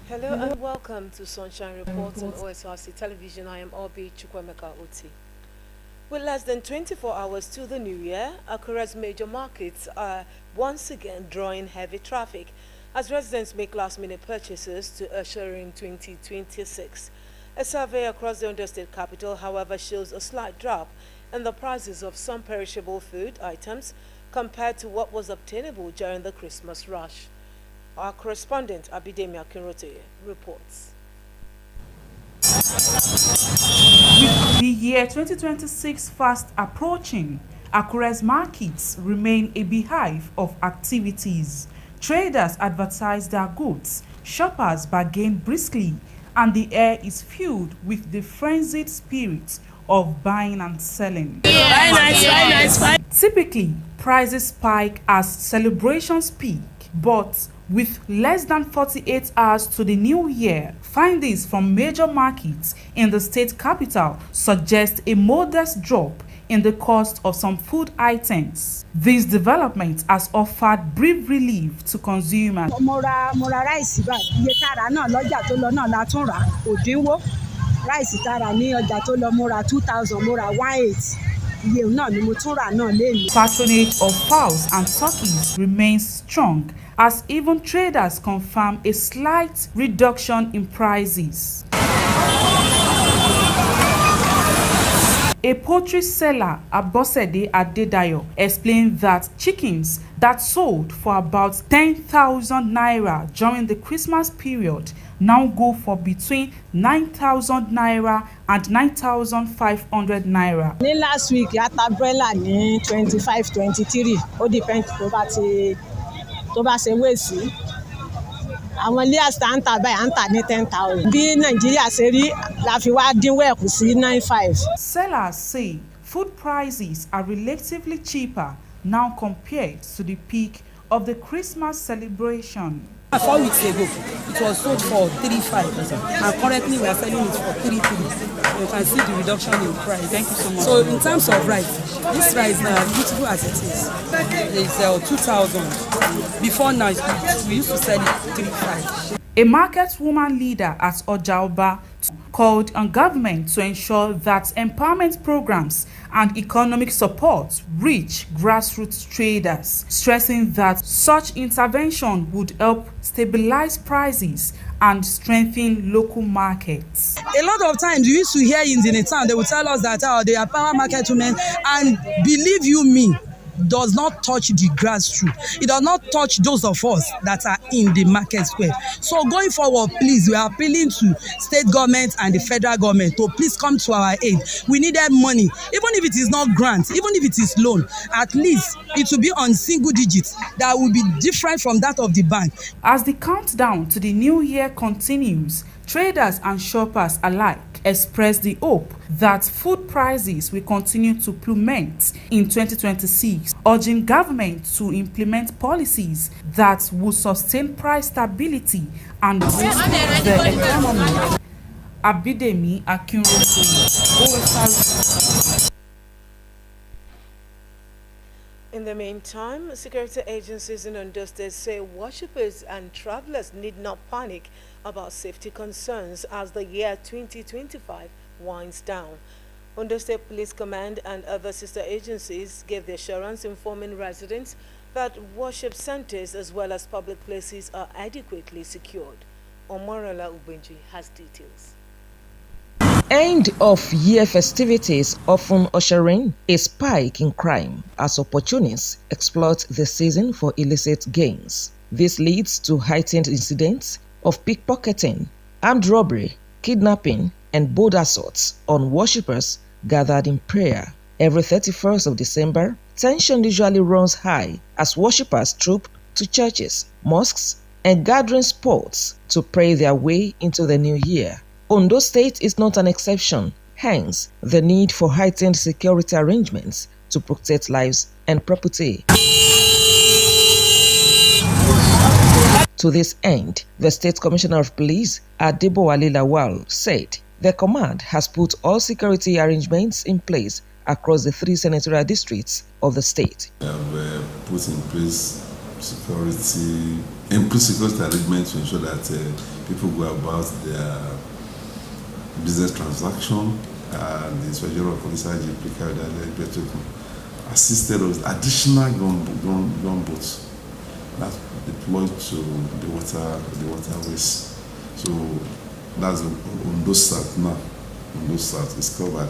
Hello and welcome to Sunshine Reports on Osrc Television. I am Obi Chukwemeka Oti. With less than 24 hours to the new year, Akura's major markets are once again drawing heavy traffic as residents make last-minute purchases to usher in 2026. A survey across the understate capital, however, shows a slight drop in the prices of some perishable food items compared to what was obtainable during the Christmas rush. Our correspondent, Abidemi Akinrote, reports. With the year 2026 fast approaching, Akura's markets remain a beehive of activities. Traders advertise their goods, shoppers bargain briskly, and the air is filled with the frenzied spirit of buying and selling. Typically, prices spike as celebrations peak, but with less than 48 hours to the new year, findings from major markets in the state capital suggest a modest drop in the cost of some food items. This development has offered brief relief to consumers. Patronage of fowls and turkeys remains strong, as even traders confirm a slight reduction in prices. A poultry seller, Abosede Adedayo, explained that chickens that sold for about 10,000 naira during the Christmas period now go for between 9,000 naira and 9,500 naira. Last week, umbrella ní 25-23. Ó depend tó bá ṣe wéèsì. Àwọn ilé àṣà báyìí ń tà ní 10,000. Bí Nàìjíríà ṣe rí la fi wá dínwó ẹ̀kú sí 9,500. Sellers say food prices are relatively cheaper now compared to the peak of the Christmas celebration. 4 weeks ago, it was sold for 3,500, and currently we are selling it for 3,300. You can see the reduction in price. Thank you so much. So in terms of rice, this rice now, beautiful as it is 2,000. Before now, we used to sell it 3,500. A market woman leader at Ojaoba called on government to ensure that empowerment programs and economic support reach grassroots traders, stressing that such intervention would help stabilize prices and strengthen local markets. A lot of times we used to hear in the town, they would tell us that they are power market women, and believe you me, does not touch the grassroots. It does not touch those of us that are in the market square. So going forward, please, we are appealing to state government and the federal government to please come to our aid. We needed money, even if it is not grant, even if it is loan, at least it will be on single digits that will be different from that of the bank. As the countdown to the new year continues, traders and shoppers alike express the hope that food prices will continue to plummet in 2026, urging government to implement policies that will sustain price stability and boost the economy. Abidemi Akinrote, Osrc. In the meantime, security agencies in Ondo State say worshippers and travelers need not panic about safety concerns as the year 2025 winds down. Ondo State Police Command and other sister agencies gave the assurance informing residents that worship centers as well as public places are adequately secured. Omorola Ubenji has details. End of year festivities often ushering a spike in crime as opportunists exploit the season for illicit gains. This leads to heightened incidents of pickpocketing, armed robbery, kidnapping, and bold assaults on worshippers gathered in prayer. Every 31st of December, tension usually runs high as worshippers troop to churches, mosques, and gathering spots to pray their way into the new year. Ondo State is not an exception, hence the need for heightened security arrangements to protect lives and property. To this end, the State Commissioner of Police, Adebowale Lawal, said the command has put all security arrangements in place across the 3 senatorial districts of the state. We have put in place security improve security arrangements to ensure that people go about their business transaction. The Inspector of Police assisted with additional gun boats that deployed to the waterways. So that's Ondo South now. Ondo South is covered.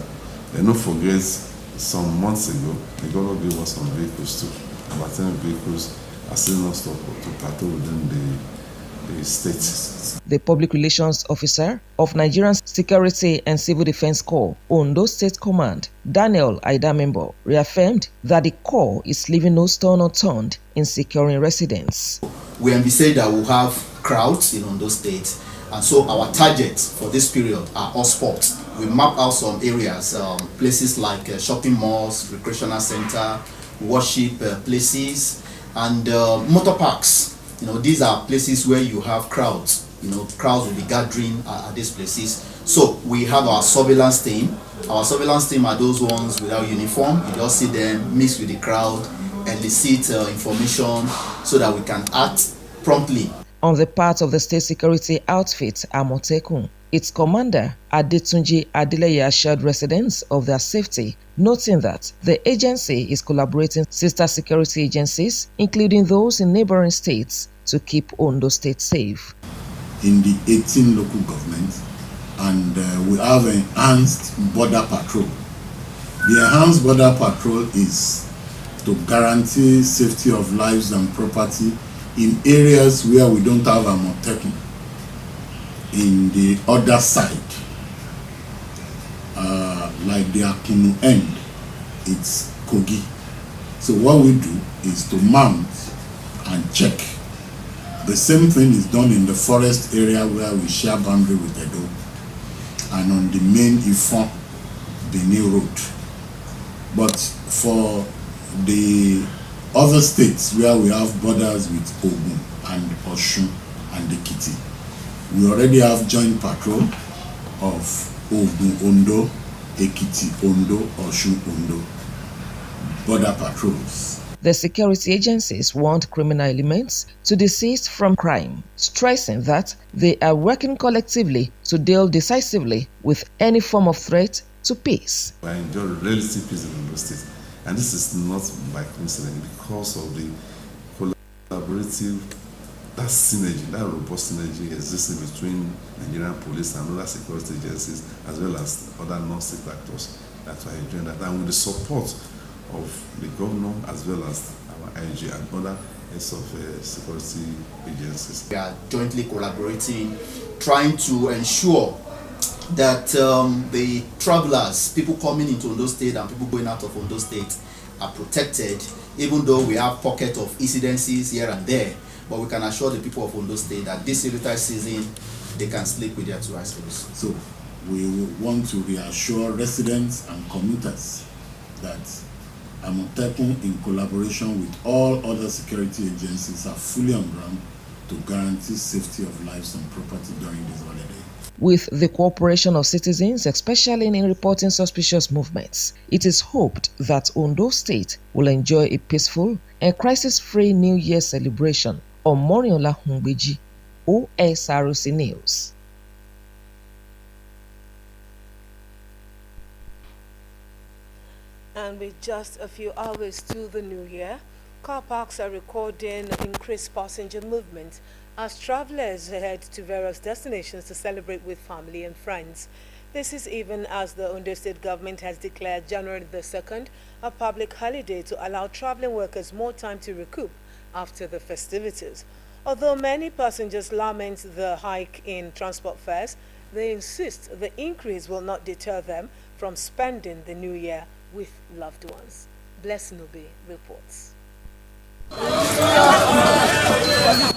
And don't forget, some months ago, the government gave us some vehicles too. About 10 vehicles are still not stopped to patrol within the state. The Public Relations Officer of Nigerian Security and Civil Defense Corps, Ondo State Command, Daniel Aidamembo, reaffirmed that the Corps is leaving no stone unturned in securing residents. We envisage that we'll have crowds in Ondo State, and so our targets for this period are all spots. We map out some areas, places like shopping malls, recreational center, worship places, and motor parks. You know, these are places where you have crowds. You know, crowds will be gathering at these places. So we have our surveillance team. Our surveillance team are those ones without uniform. You just see them mix with the crowd, elicit information so that we can act promptly. On the part of the state security outfit, Amotekun, its commander, Adetunji Adeleye, assured residents of their safety, noting that the agency is collaborating with sister security agencies, including those in neighboring states, to keep Ondo State safe. In the 18 local governments, and we have enhanced border patrol. The enhanced border patrol is to guarantee safety of lives and property in areas where we don't have Amotekun. In the other side, like the Akunu end, it's Kogi. So what we do is to mount and check. The same thing is done in the forest area where we share boundary with Edo, and on the main Ifon, the new road. But for the other states where we have borders with Ogun and Osun and Ekiti, we already have joint patrol of Ogun Ondo, Ekiti Ondo, Osun Ondo, border patrols. The security agencies want criminal elements to desist from crime, stressing that they are working collectively to deal decisively with any form of threat to peace. I enjoy relative peace in Ondo State, and this is not by coincidence because of the collaborative, that synergy, that robust synergy existing between Nigerian police and other security agencies, as well as other non-state actors. That's why I enjoy that, and with the support of the governor as well as our IG and other heads of security agencies. We are jointly collaborating, trying to ensure that the travelers, people coming into Ondo State and people going out of Ondo State, are protected, even though we have pockets of incidences here and there. But we can assure the people of Ondo State that this military season, they can sleep with their two eyes closed. So we want to reassure residents and commuters that Amotekun, in collaboration with all other security agencies, are fully on ground to guarantee safety of lives and property during this holiday. With the cooperation of citizens, especially in reporting suspicious movements, it is hoped that Ondo State will enjoy a peaceful and crisis-free New Year celebration. Omoriola Humbeji, Osrc News. And with just a few hours to the new year, car parks are recording increased passenger movement as travelers head to various destinations to celebrate with family and friends. This is even as the Ondo State government has declared January the 2nd a public holiday to allow traveling workers more time to recoup after the festivities. Although many passengers lament the hike in transport fares, they insist the increase will not deter them from spending the new year with loved ones. Blessing Obi reports.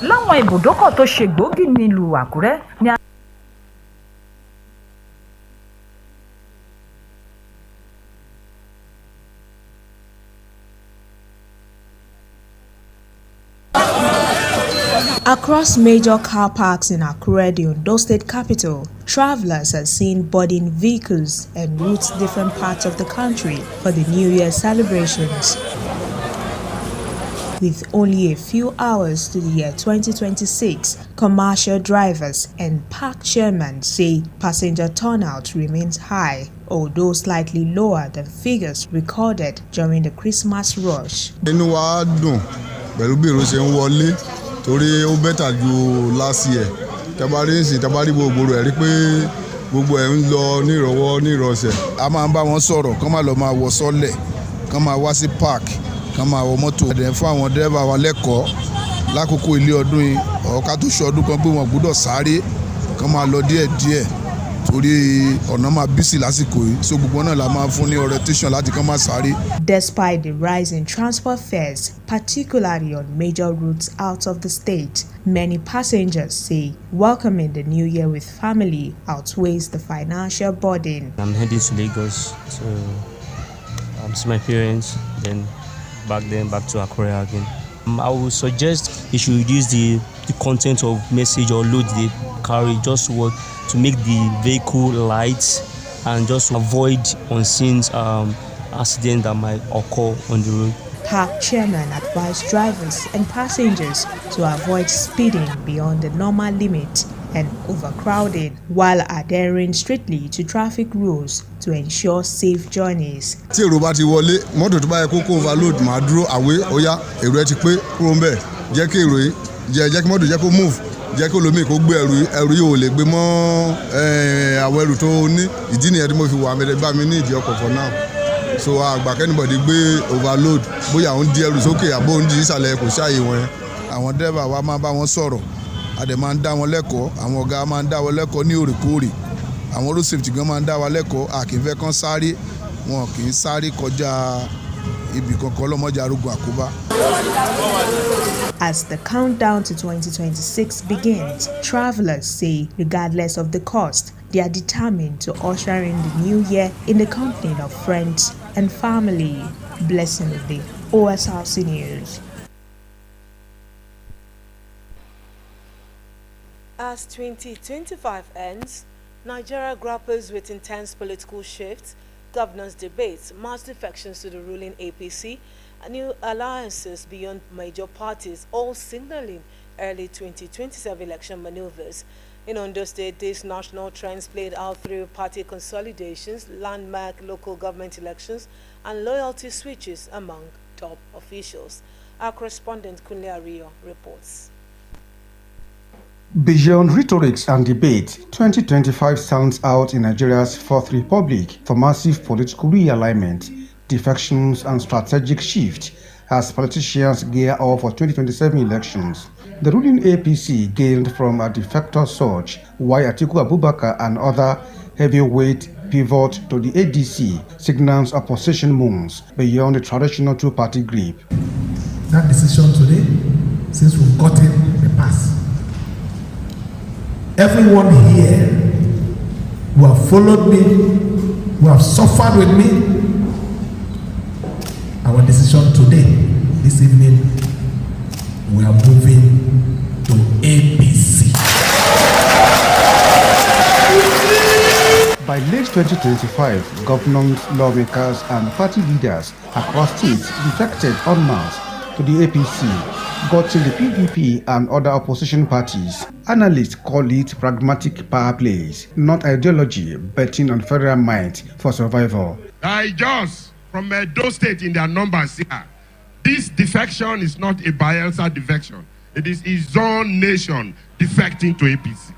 Láwọn ibùdókọ̀ tó ṣe gbòógì nílùú Àkúrẹ́ ni Across major car parks in Akure, the Ondo State capital, travelers are seen boarding vehicles en route to different parts of the country for the New Year celebrations. With only a few hours to the year 2026, commercial drivers and park chairmen say passenger turnout remains high, although slightly lower than figures recorded during the Christmas rush. Inú wa dùn pẹ̀lú bí èrò ṣe ń wọlé torí ó bẹ́tà ju last year. Tabari gbogbo rẹ̀ rí pé gbogbo ẹ̀ ń lọ ní ìrọ̀wọ́ ní ìrọ̀sẹ̀. A máa ń bá wọn sọ̀rọ̀ kán máa lọ máa wọ sọ́lẹ̀ kán máa wá sí park kán máa wọ mọ́tò. Ẹ̀dẹ̀ fún àwọn dẹ́rẹ́bà wa lẹ́kọ̀ọ́ lákòókò ilé ọdún yìí ọ̀ọ́ká tó ṣe ọdún kan pé wọ́n gbọ́dọ̀ sáré kán máa lọ díẹ̀díẹ̀ torí ọ̀nà máa bísí lásìkò yìí so gbogbo náà la máa fún ní orientation láti kán máa sáré. Despite the rise in transport fares, particularly on major routes out of the state, many passengers say welcoming the new year with family outweighs the financial burden. I'm heading to Lagos to see my parents, then back to Akure again. I would suggest you should reduce the content of message or load they carry just to make the vehicle light and just avoid unseen accidents that might occur on the road. Park chairman advised drivers and passengers to avoid speeding beyond the normal limit and overcrowding while adhering strictly to traffic rules to ensure safe journeys. Tí èrò bá ti wọlé, mọ́tò tó bá yẹ kó overload máa dúró àwé ọ̀yá èrò ẹ ti pé kúrò ń bẹ̀ jẹ́ kí èrò yìí jẹ́ kí mọ́tò jẹ́ kó move jẹ́ kí olómi kó gbé ẹrù yìí ò lè gbé mọ́ àwọn ẹrù tó ní ìdí nìyẹn tí mo fi wà mẹ́tẹ́ bá mi ní ìdí ọkọ̀ for now. So àgbà kẹ́nìbọ̀dì gbé overload bóyá òun di ẹrù sókè àbó òun di ìsàlẹ̀ kò ṣàyè wọn. Àwọn dẹ́rẹ́bà wa máa bá wọn sọ̀rọ̀ adẹ̀ máa ń dá wọn lẹ́kọ̀ọ́ àwọn ọ̀gá máa ń dá wọn lẹ́kọ̀ọ́ ní òrèkóòrè àwọn road safety gan máa ń dá wa lẹ́kọ̀ọ́ àkínfẹ́ kan sáré wọn kì í sáré kọjá ibì kankan lọ́mọdé arógun àkóbá. As the countdown to 2026 begins, travelers say regardless of the cost, they are determined to usher in the new year in the company of friends and family. Blessing of the Osrc News. As 2025 ends, Nigeria grapples with intense political shifts, governance debates, mass defections to the ruling APC, and new alliances beyond major parties, all signaling early 2027 election maneuvers. In Ondo State, these national trends played out through party consolidations, landmark local government elections, and loyalty switches among top officials. Our correspondent Kunle Ariyo reports. Beyond rhetorics and debate, 2025 sounds out in Nigeria's Fourth Republic for massive political realignment, defections and strategic shift as politicians gear up for 2027 elections. The ruling APC gained from a defector surge, while Atiku Abubakar and other heavyweight pivot to the ADC signals opposition moves beyond the traditional two-party grip. That decision today, since we've gotten the pass, everyone here who have followed me, who have suffered with me, our decision today, this evening, we are moving to APC. By late 2025, governors, lawmakers, and party leaders across states defected en masse to the APC, gutting the PDP and other opposition parties. Analysts call it pragmatic power plays, not ideology, betting on federal might for survival. Just from Edo State in their numbers here, this defection is not a Bayelsa defection. It is his own nation defecting to APC.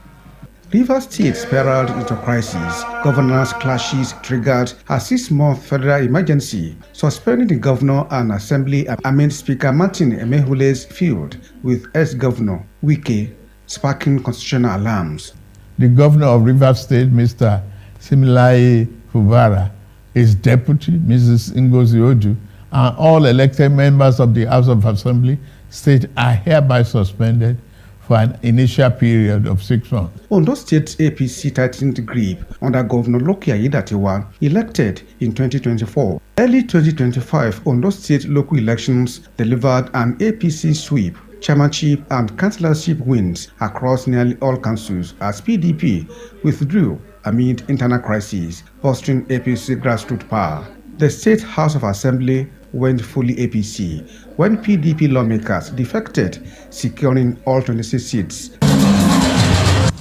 Rivers State spiraled into crisis. Governors' clashes triggered a 6-month federal emergency, suspending the governor and assembly amid Speaker Martin Emehule's feud with ex-governor Wike, sparking constitutional alarms. The governor of Rivers State, Mr. Similaye Fubara, his deputy, Mrs. Ngozi Odu, and all elected members of the House of Assembly State are hereby suspended for an initial period of 6 months. Ondo State's APC tightened grip under Governor Loki Aiyedatiwa, elected in 2024. Early 2025 Ondo State local elections delivered an APC sweep, chairmanship and councillorship wins across nearly all councils as PDP withdrew amid internal crises, bolstering APC grassroots power. The State House of Assembly went fully APC when PDP lawmakers defected, securing all 26 seats.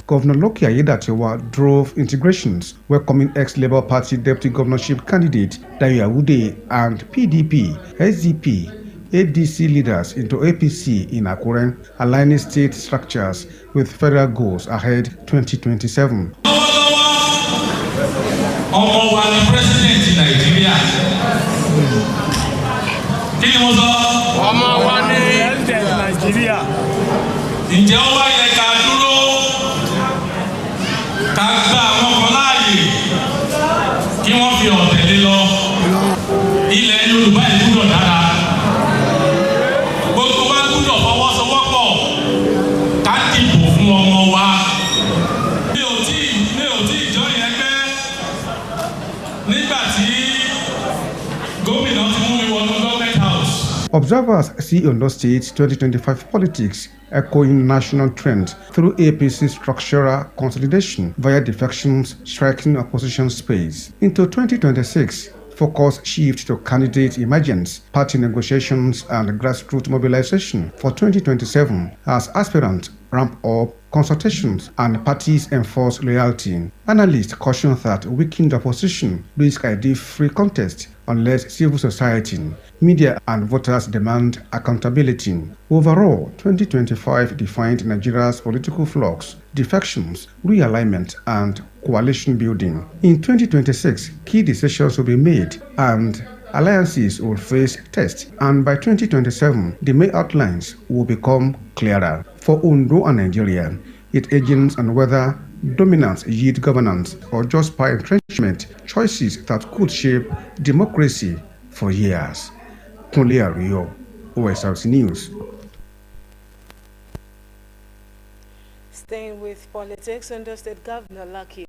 Governor Lucky Aiyedatiwa drove integrations, welcoming ex-Labour Party deputy governorship candidate Dayo Awude and PDP, SDP, ADC leaders into APC in Akure, aligning state structures with federal goals ahead 2027. Ọmọ wa ni president Nàìjíríà. Kí ni mo sọ? Ọmọ wa ni president Nàìjíríà. Ǹjẹ́ ó wá yẹ ká dúró ká gba àwọn kan láàyè kí wọ́n fi ọ̀tẹ̀lé lọ? Ilẹ̀ Yorùbá ìgbúdọ̀ dára. Gbogbo wa gbúdọ̀ fọwọ́sowọ́pọ̀ ká dìbò fún ọmọ wa. Observers see Ondo State 2025 politics echoing national trends through APC structural consolidation via defections striking opposition space. Into 2026, focus shift to candidate emergence, party negotiations and grassroots mobilization for 2027 as aspirants ramp up consultations and parties enforce loyalty. Analysts caution that weakened opposition risk a free contest unless civil society, media and voters demand accountability. Overall, 2025 defined Nigeria's political flux, defections, realignment and coalition building. In 2026, key decisions will be made and alliances will face tests, and by 2027, the main outlines will become clearer. For Ondo and Nigeria, its agents and whether dominance yield governance or just by entrenchment, choices that could shape democracy for years. Kunle Ariyo, Osrc News. Staying with politics, Ondo State Governor Lucky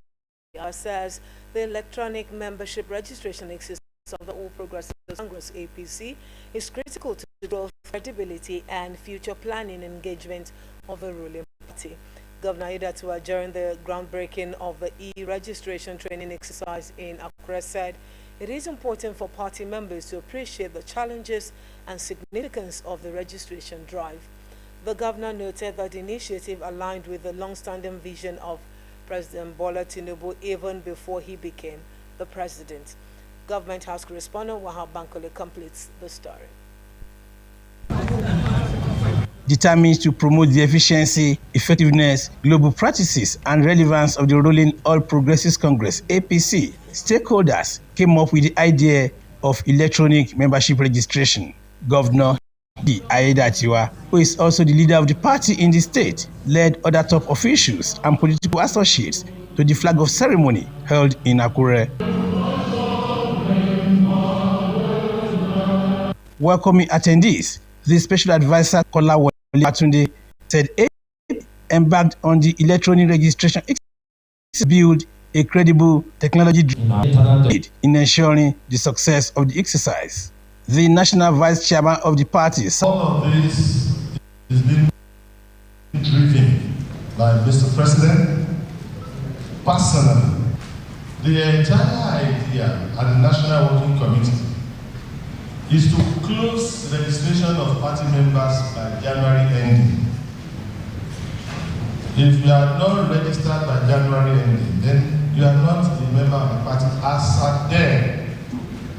says the electronic membership registration exercise of the All Progressive Congress APC is critical to the growth, credibility and future planning engagement of the ruling party. Governor Aiyedatiwa, during the groundbreaking of the e-registration training exercise in Akure, said it is important for party members to appreciate the challenges and significance of the registration drive. The governor noted that the initiative aligned with the long-standing vision of President Bola Tinubu even before he became the president. Government House correspondent Wahab Bankole completes the story. Determined to promote the efficiency, effectiveness, global practices, and relevance of the ruling All Progressives Congress (APC), stakeholders came up with the idea of electronic membership registration. Governor Aiyedatiwa, who is also the leader of the party in the state, led other top officials and political associates to the flag-off ceremony held in Akure. Welcoming attendees, the special advisor Kola Batunde said APC embarked on the electronic registration to build a credible technology in ensuring the success of the exercise. The national vice chairman of the party said, all of this is being driven by Mr. President personally. The entire idea at the National Working Committee is to close registration of party members by January ending. If you are not registered by January ending, then you are not a member of the party as at then,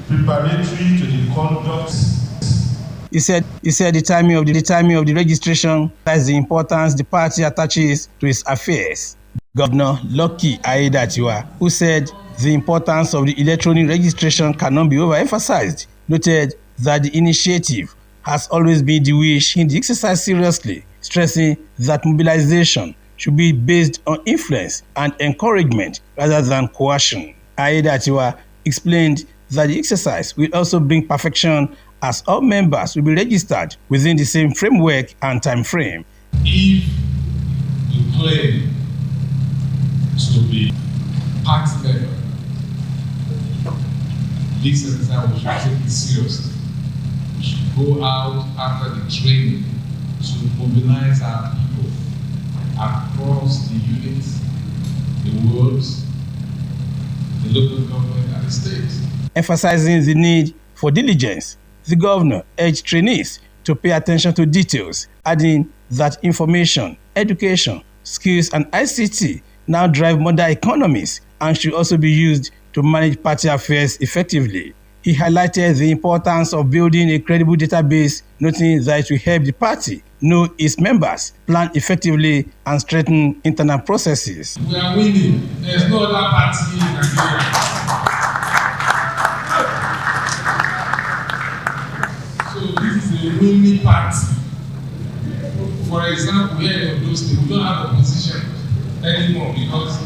preparatory to the conduct. He said the timing of the registration is the importance the party attaches to its affairs. Governor Lucky Aiyedatiwa, who said the importance of the electronic registration cannot be overemphasized, noted that the initiative has always been the wish in the exercise seriously, stressing that mobilization should be based on influence and encouragement rather than coercion. Aiyedatiwa explained that the exercise will also bring perfection as all members will be registered within the same framework and time frame. If you claim to be party member, this exercise we should take it seriously. We should go out after the training to mobilize our people across the units, the wards, the local government and the state. Emphasizing the need for diligence, The governor urged trainees to pay attention to details, adding that information, education, skills, and ICT now drive modern economies and should also be used to manage party affairs effectively. He highlighted the importance of building a credible database, noting that it will help the party know its members, plan effectively, and strengthen internal processes. We are winning. There's no other party in Nigeria. So this is a winning party. For example, here in Ondo State, we don't have opposition anymore because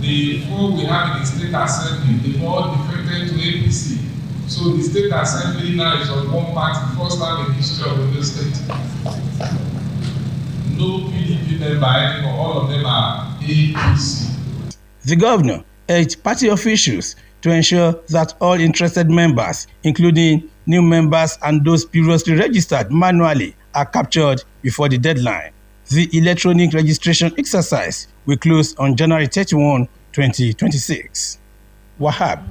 the four we have in the state assembly, they all defected to APC. So the state assembly now is on one party, first time in the history of Ondo State. No PDP member anymore, all of them are APC. The governor urged party officials to ensure that all interested members, including new members and those previously registered manually, are captured before the deadline. The electronic registration exercise will close on January 31, 2026. Wahab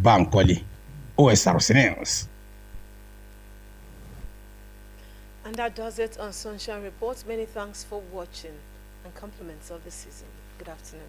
Bankole, Osrc News. And that does it on Sunshine Reports. Many thanks for watching and compliments of the season. Good afternoon.